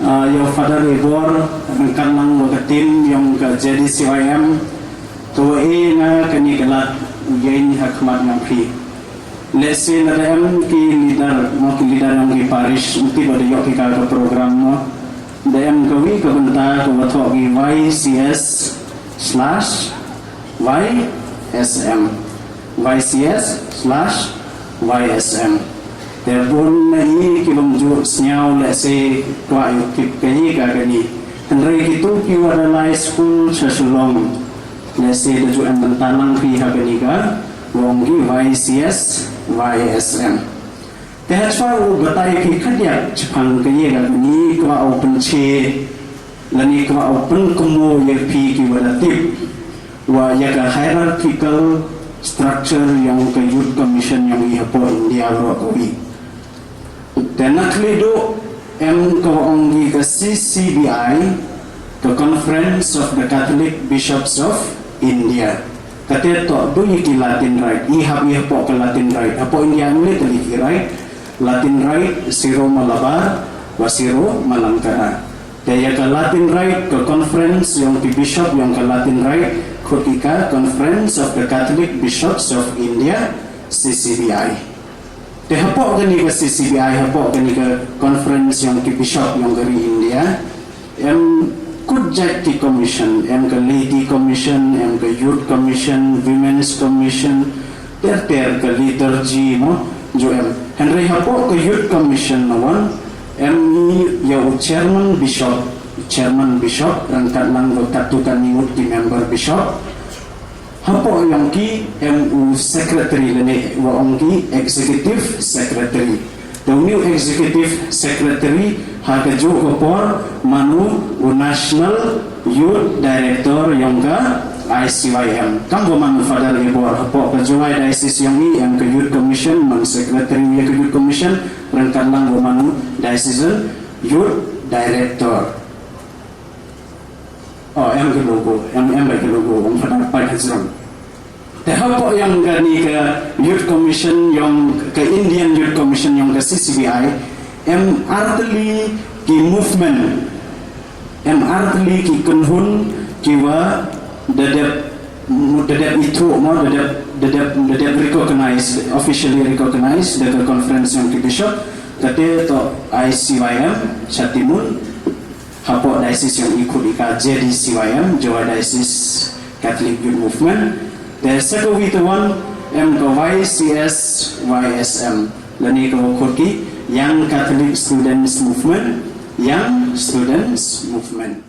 Your father Ibor Rengkan lang wakatim Yung ka jadi CYM Tuwa na kanikalat Uyain hakmat ng pi Let's say na dayam ki leader ng ki parish Unti ba dayo ki ka program mo Dayam kawi kabunta Kawato ki YCS/YSM YCS/YSM Telepon ini kilom jur senyau lese tua yukip kini kagani. Henry itu kiwara lai school sesulong lese tujuan bentanang fi habenika wongi YCS YSM. Tehaswa batai ki kadyak Jepang kini kagani kwa open che lani kwa open kumu yerpi kiwara tip wa yaga hierarchical structure yang ke youth commission yang ihapo India rokawi. Dan naklido kawaonggi ke CCBI ke Conference of the Catholic Bishops of India. Kateto bunyi ki Latin Rite, ihap po ke Latin Rite. Apo India ini teliti right, Latin Rite siro Malabar, wasiro Malangkara. Daya ke Latin Rite ke Conference yang di Bishop yang ke Latin Rite ketika Conference of the Catholic Bishops of India CCBI. Te hapok gani ke CCBI, hapok gani ke conference yang ki bishop yang dari India, kujat commission, ke lady commission, ke youth commission, women's commission, ter ke liturgy no, jo Henry hapok ke youth commission nawan, ya chairman bishop, rangkat lang tatukan niut di member bishop. Hapo yang ki MU secretary lene waong ki executive secretary. The new executive secretary hakajo kopor manu national youth director yang ka ICYM. Kambo manu father ibor hapo kajuai diocese yang ni yang ke youth commission man secretary yang ke youth commission rangkan lang manu diocesan youth director. Oh, yang ke logo, yang ke logo, yang pada pai hajram. Tehapok yang gani ke Youth Commission, yang ke Indian Youth Commission, yang ke CCBI, artili ki movement, artili ki kenhun kiwa dadap itu mau dadap recognize, officially recognize dari conference yang ki bishop, kate to ICYM Syatimun. Hapok diocese yang ikut IKJ di CYM, Jawa Diocese Catholic Youth Movement. Dan sekawitawan YCS YSM. Lani kawakurki yang Catholic Students Movement, Young Students Movement.